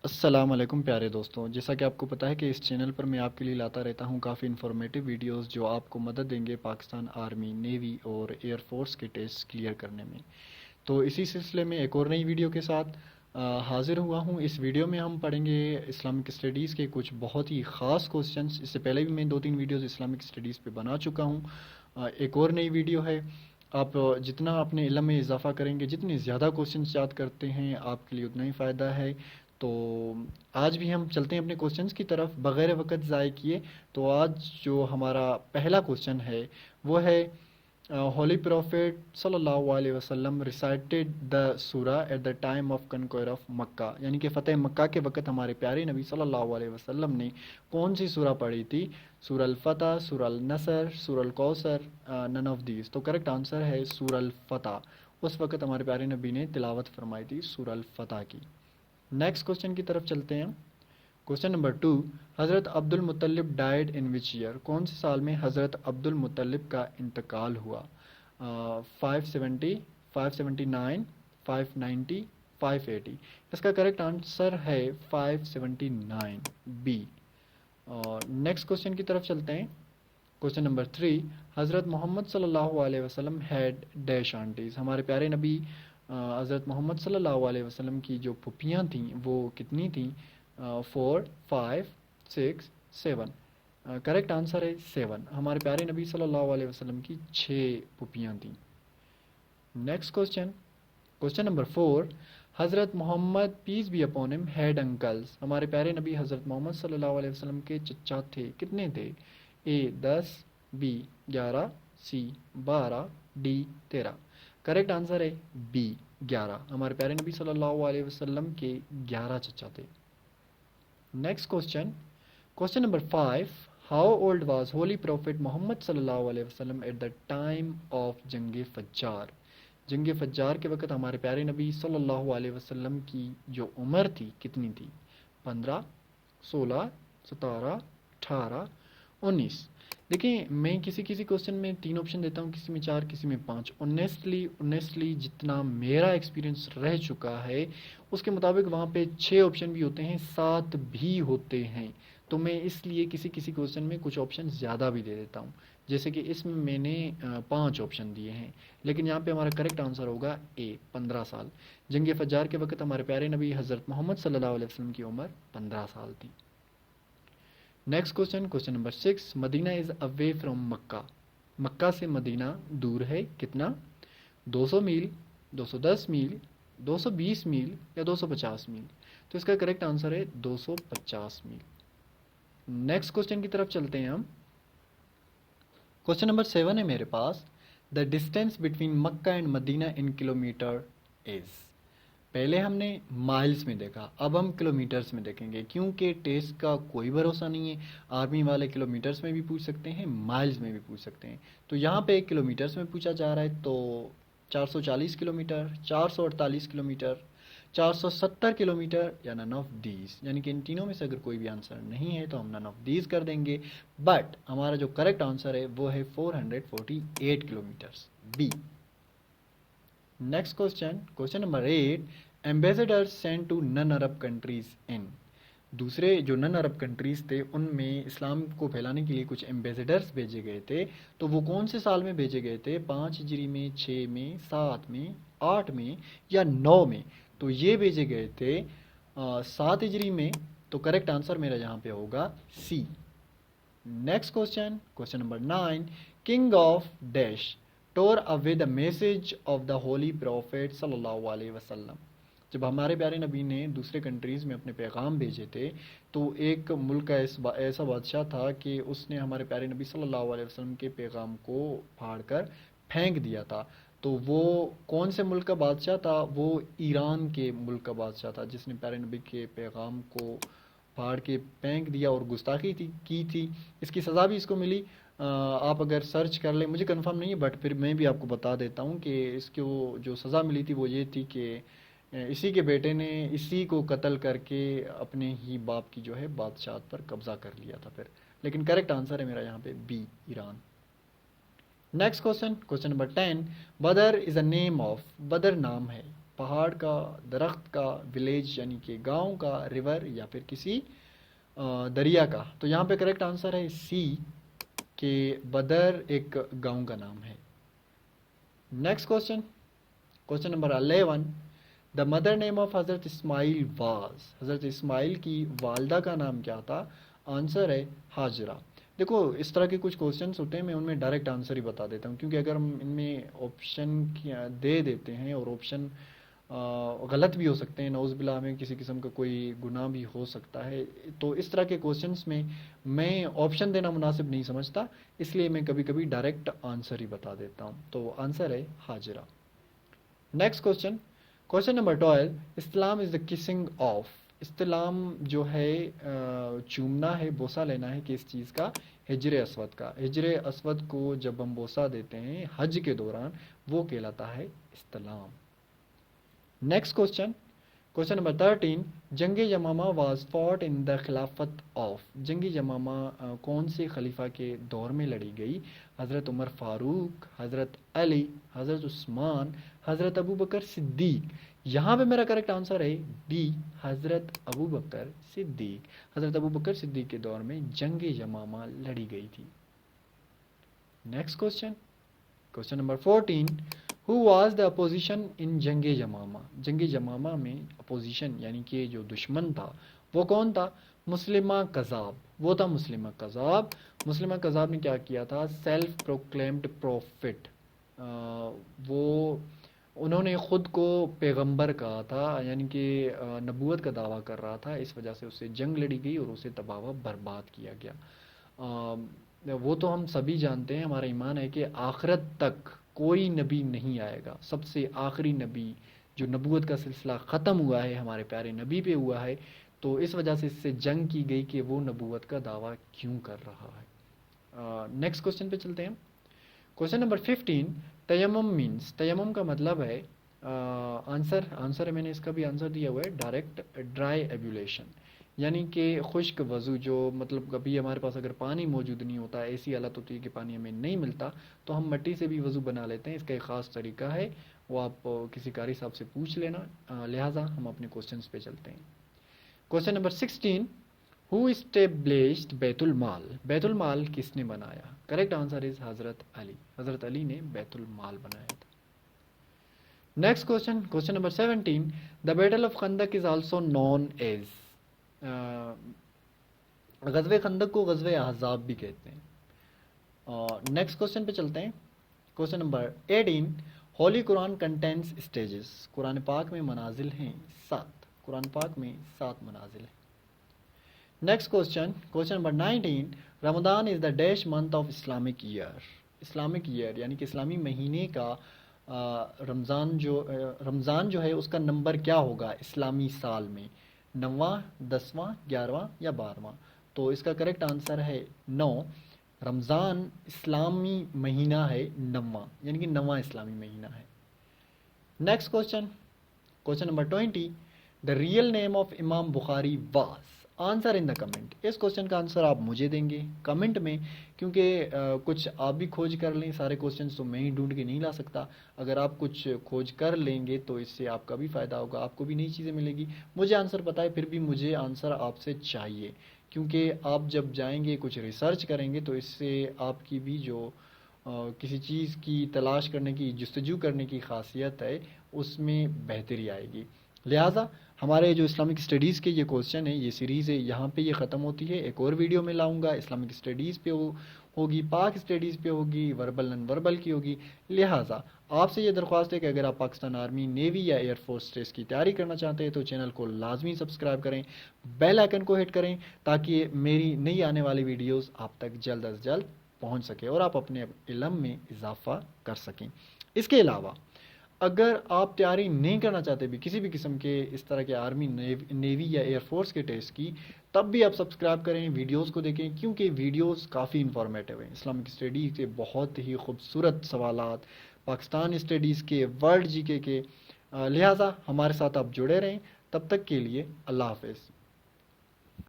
अस्सलाम वालेकुम प्यारे दोस्तों। जैसा कि आपको पता है कि इस चैनल पर मैं आपके लिए लाता रहता हूं काफ़ी इन्फॉर्मेटिव वीडियोस जो आपको मदद देंगे पाकिस्तान आर्मी, नेवी और एयरफोर्स के टेस्ट क्लियर करने में। तो इसी सिलसिले में एक और नई वीडियो के साथ हाजिर हुआ हूं। इस वीडियो में हम पढ़ेंगे इस्लामिक स्टडीज़ के कुछ बहुत ही ख़ास क्वेश्चंस। इससे पहले भी मैं 2-3 वीडियोस इस्लामिक स्टडीज़ पे बना चुका हूं। एक और नई वीडियो है। आप जितना अपने इल्म में इजाफ़ा करेंगे, जितने ज़्यादा क्वेश्चंस याद करते हैं, आपके लिए उतना ही फ़ायदा है। तो आज भी हम चलते हैं अपने क्वेश्चंस की तरफ बग़ैर वक्त ज़ाय किए। तो आज जो हमारा पहला क्वेश्चन है वो है होली प्रॉफिट सल्लल्लाहु अलैहि वसल्लम रिसाइटेड द सूरा at the time of conquer of Mecca, यानी कि फ़तेह मक्का के वक़्त हमारे प्यारे नबी सल्लल्लाहु अलैहि वसल्लम ने कौन सी सूरा पढ़ी थी? सूरह अल फतह, सूरह अल नसर, सूरह अल कौसर, नन ऑफ दीज। तो करेक्ट आंसर है सूरह अल फतह। उस वक़्त हमारे प्यारे नबी ने तिलावत फरमाई थी सूरह अल फतह की। नेक्स्ट क्वेश्चन की तरफ चलते हैं। क्वेश्चन नंबर 2, हज़रत Abdul मुत्तलिब died in which year? कौन से साल में हज़रत अब्दुल मुत्तलिब का इंतकाल हुआ? 570, 579, 590, 580। इसका करेक्ट आंसर है 579 बी। और नेक्स्ट क्वेश्चन की तरफ चलते हैं। क्वेश्चन नंबर 3, हज़रत मोहम्मद सल्लल्लाहु अलैहि वसल्लम हैड डैश आंटीज़? हमारे प्यारे नबी हज़रत मोहम्मद सल्लल्लाहु अलैहि वसल्लम की जो पुपियाँ थीं वो कितनी थीं? 4, 5, 6, 7। करेक्ट आंसर है 7। हमारे प्यारे नबी सल्लल्लाहु अलैहि वसल्लम की 6 पुपियाँ थीं। नेक्स्ट क्वेश्चन, क्वेश्चन नंबर 4, हज़रत Muhammad peace be upon him had uncles? हमारे प्यारे नबी हज़रत मोहम्मद सल्लल्लाहु अलैहि वसल्लम के चचा थे, कितने थे? ए 10, बी 11, सी 12, डी 13। करेक्ट आंसर है बी 11। हमारे प्यारे नबी सल्लल्लाहु अलैहि वसल्लम के 11 चचा थे। Next question, question number 5, how old was holy prophet Muhammad सल्लल्लाहु अलैहि वसल्लम एट द टाइम ऑफ जंग फज्जार? जंग फज्जार के वक़्त हमारे प्यारे नबी सल्लल्लाहु अलैहि वसल्लम की जो उम्र थी कितनी थी? 15, 16, 17, 18, 19। देखिए, मैं किसी किसी क्वेश्चन में 3 ऑप्शन देता हूँ, किसी में 4, किसी में 5। ऑनेस्टली जितना मेरा एक्सपीरियंस रह चुका है उसके मुताबिक वहाँ पे 6 ऑप्शन भी होते हैं, 7 भी होते हैं। तो मैं इसलिए किसी किसी क्वेश्चन में कुछ ऑप्शन ज़्यादा भी दे देता हूँ। जैसे कि इसमें मैंने 5 ऑप्शन दिए हैं, लेकिन यहाँ पे हमारा करेक्ट आंसर होगा ए 15 साल। जंग फज्जार के वक़्त हमारे प्यारे नबी हज़रत मोहम्मद सल्लल्लाहु अलैहि वसल्लम की उम्र 15 साल थी। Next question, question number 6, Medina is away from Mecca? Mecca से मदीना दूर है कितना? 200 मील, 210 मील, 220 मील या 250 मील? तो इसका करेक्ट आंसर है 250 मील। नेक्स्ट क्वेश्चन की तरफ चलते हैं हम। क्वेश्चन नंबर 7 है मेरे पास, the distance between Mecca and Medina in kilometer is? पहले हमने माइल्स में देखा, अब हम किलोमीटर्स में देखेंगे, क्योंकि टेस्ट का कोई भरोसा नहीं है। आर्मी वाले किलोमीटर्स में भी पूछ सकते हैं, माइल्स में भी पूछ सकते हैं। तो यहाँ पे किलोमीटर्स में पूछा जा रहा है, तो 440 किलोमीटर, 448 किलोमीटर, 470 किलोमीटर या नन ऑफ दीज। यानी कि इन तीनों में से अगर कोई भी आंसर नहीं है तो हम नन ऑफ दीज कर देंगे। बट हमारा जो करेक्ट आंसर है वो है 448 kilometres, B. Next question, question number 8, ambassadors sent to non Arab countries in? दूसरे जो नन अरब कंट्रीज़ थे उनमें इस्लाम को फैलाने के लिए कुछ एम्बेसडर्स भेजे गए थे। तो वो कौन से साल में भेजे गए थे? 5 हिजरी में, 6 में, 7 में, 8 में या 9 में? तो ये भेजे गए थे 7 हिजरी में। तो करेक्ट आंसर मेरा यहाँ पे होगा C. Next question, question number 9, king of dash tore away the message of the holy prophet सल्लल्लाहु अलैहि वसल्लम? जब हमारे प्यारे नबी ने दूसरे कंट्रीज़ में अपने पैगाम भेजे थे तो एक मुल्क का ऐसा बादशाह था कि उसने हमारे प्यारे नबी सल्लल्लाहु अलैहि वसल्लम के पैगाम को फाड़ कर फेंक दिया था। तो वो कौन से मुल्क का बादशाह था? वो ईरान के मुल्क का बादशाह था जिसने प्यारे नबी के पैगाम को फाड़ के फेंक दिया और गुस्ताखी की थी। इसकी सज़ा भी इसको मिली। आप अगर सर्च कर लें, मुझे कंफर्म नहीं है बट फिर मैं भी आपको बता देता हूँ कि इसको जो सज़ा मिली थी वो ये थी कि इसी के बेटे ने इसी को कत्ल करके अपने ही बाप की जो है बादशाह पर कब्ज़ा कर लिया था फिर। लेकिन करेक्ट आंसर है मेरा यहाँ पे B, Iran. Next question, question number 10, Badr is a name of? बदर नाम है पहाड़ का, दरख्त का, विलेज यानी कि गांव का, रिवर या फिर किसी दरिया का। तो यहाँ पे करेक्ट आंसर है सी के बदर एक गांव का नाम है। Next question, question number 11, the mother name of हज़रत इस्माइल वाज, हज़रत इस्माइल की वालदा का नाम क्या था? आंसर है हाजरा। देखो इस तरह के कुछ क्वेश्चंस होते हैं, मैं उनमें डायरेक्ट आंसर ही बता देता हूँ, क्योंकि अगर हम इनमें ऑप्शन दे देते हैं और ऑप्शन गलत भी हो सकते हैं, नौज़ुबिल्लाह में किसी किस्म का कोई गुनाह भी हो सकता है, तो इस तरह के क्वेश्चंस में मैं ऑप्शन देना मुनासिब नहीं समझता, इसलिए मैं कभी कभी डायरेक्ट आंसर ही बता देता हूँ। तो आंसर है Hajra. Next question, question number 12, Islam is the kissing of, Islam जो है चूमना है, बोसा लेना है किस चीज़ का? हिजर अस्वद का। हिजर अस्वद को जब हम बोसा देते हैं हज के दौरान, वो कहलाता है इस्लाम। नेक्स्ट क्वेश्चन, क्वेश्चन नंबर 13, जंग यमामा वाज फॉट इन द खिलाफत ऑफ, जंग यमामा कौन से खलीफा के दौर में लड़ी गई? हज़रत उमर फ़ारूक, हज़रत अली, हज़रत उस्मान, हज़रत अबू बकर सिद्दीक। यहाँ पे मेरा करेक्ट आंसर है डी, हज़रत अबू बकर सिद्दीक। हज़रत अबू बकर सिद्दीक के दौर में जंग यमामा लड़ी गई थी। Next question, question number 14, who was the opposition in जंग यमामा, जंग यमामा में अपोजिशन यानी कि जो दुश्मन था वो कौन था? मुस्लिमा कज़ाब, वो था मुस्लिमा कज़ाब। मुस्लिमा कज़ाब ने क्या किया था? सेल्फ प्रोक्लेम्ड प्रॉफिट, वो उन्होंने ख़ुद को पैगंबर कहा था, यानी कि नबूवत का दावा कर रहा था, इस वजह से उससे जंग लड़ी गई और उसे तबाह व बर्बाद किया गया। वो तो हम सभी जानते हैं, हमारा ईमान है कि आखिरत तक कोई नबी नहीं आएगा, सबसे आखिरी नबी जो नबूवत का सिलसिला ख़त्म हुआ है हमारे प्यारे नबी पे हुआ है, तो इस वजह से इससे जंग की गई कि वो नबूवत का दावा क्यों कर रहा है। नेक्स्ट क्वेश्चन पे चलते हैं, क्वेश्चन नंबर 15, तयम्मुम मीन्स, तयम्मुम का मतलब है आंसर है, मैंने इसका भी आंसर दिया हुआ है, डायरेक्ट ड्राई एब्यूलेशन, यानी कि खुश्क वज़ू, जो मतलब कभी हमारे पास अगर पानी मौजूद नहीं होता, ऐसी हालत होती है कि पानी हमें नहीं मिलता, तो हम मिट्टी से भी वज़ू बना लेते हैं। इसका एक ख़ास तरीका है, वो आप किसी कारी साहब से पूछ लेना। लिहाजा हम अपने क्वेश्चन पे चलते हैं। क्वेश्चन नंबर 16, हु इस्टेब्लिश्ड बैतुल माल, बैतुल माल किसने बनाया? करेक्ट आंसर इज हज़रत अली, हज़रत अली ने बैतुल माल बनाया था। Next question, question number 17, the battle of खंदक इज आल्सो नोन एज, गज़वे खंदक को गज़वे अहज़ाब भी कहते हैं। नेक्स्ट क्वेश्चन पे चलते हैं, question number 18, Holi Quran contents stages, Quran पाक में मनाजिल हैं 7, कुरान पाक में 7 मनाजिल हैं। Next question, question number 19, Ramzan is the dash month of Islamic year, Islamic year यानी कि इस्लामी महीने का रमज़ान जो है उसका नंबर क्या होगा इस्लामी साल में? 9वां, 10वां, 11वां या 12वां? तो इसका करेक्ट आंसर है 9। रमज़ान इस्लामी महीना है 9वां, यानी कि 9वां इस्लामी महीना है। Next question, question number 20, the real name of इमाम Bukhari was, answer in the comment. इस क्वेश्चन का आंसर आप मुझे देंगे कमेंट में, क्योंकि कुछ आप भी खोज कर लें, सारे क्वेश्चंस तो मैं ही ढूंढ के नहीं ला सकता। अगर आप कुछ खोज कर लेंगे तो इससे आपका भी फ़ायदा होगा, आपको भी नई चीज़ें मिलेगी। मुझे आंसर पता है, फिर भी मुझे आंसर आपसे चाहिए, क्योंकि आप जब जाएंगे कुछ रिसर्च करेंगे तो इससे आपकी भी जो किसी चीज़ की तलाश करने की, जस्तजू करने की खासियत है, उसमें बेहतरी आएगी। लिहाजा हमारे जो इस्लामिक स्टडीज़ के ये क्वेश्चन है, ये सीरीज़ है, यहाँ पे ये ख़त्म होती है। एक और वीडियो में लाऊंगा, इस्लामिक स्टडीज़ पे होगी, पाक स्टडीज़ पे होगी, वर्बल नॉन वर्बल की होगी। लिहाजा आपसे ये दरख्वास्त है कि अगर आप पाकिस्तान आर्मी, नेवी या एयरफोर्स टेस्ट की तैयारी करना चाहते हैं तो चैनल को लाजमी सब्सक्राइब करें, बेल आइकन को हिट करें, ताकि मेरी नई आने वाली वीडियोज़ आप तक जल्द अज जल्द पहुँच सके और आप अपने इल्म में इजाफ़ा कर सकें। इसके अलावा अगर आप तैयारी नहीं करना चाहते भी किसी भी किस्म के इस तरह के आर्मी, नेवी या एयरफोर्स के टेस्ट की, तब भी आप सब्सक्राइब करें, वीडियोस को देखें, क्योंकि वीडियोस काफ़ी इंफॉर्मेटिव हैं। इस्लामिक स्टडीज़ के बहुत ही खूबसूरत सवालात, पाकिस्तान स्टडीज़ के, वर्ल्ड जीके के। लिहाजा हमारे साथ आप जुड़े रहें। तब तक के लिए अल्लाह हाफ़िज़।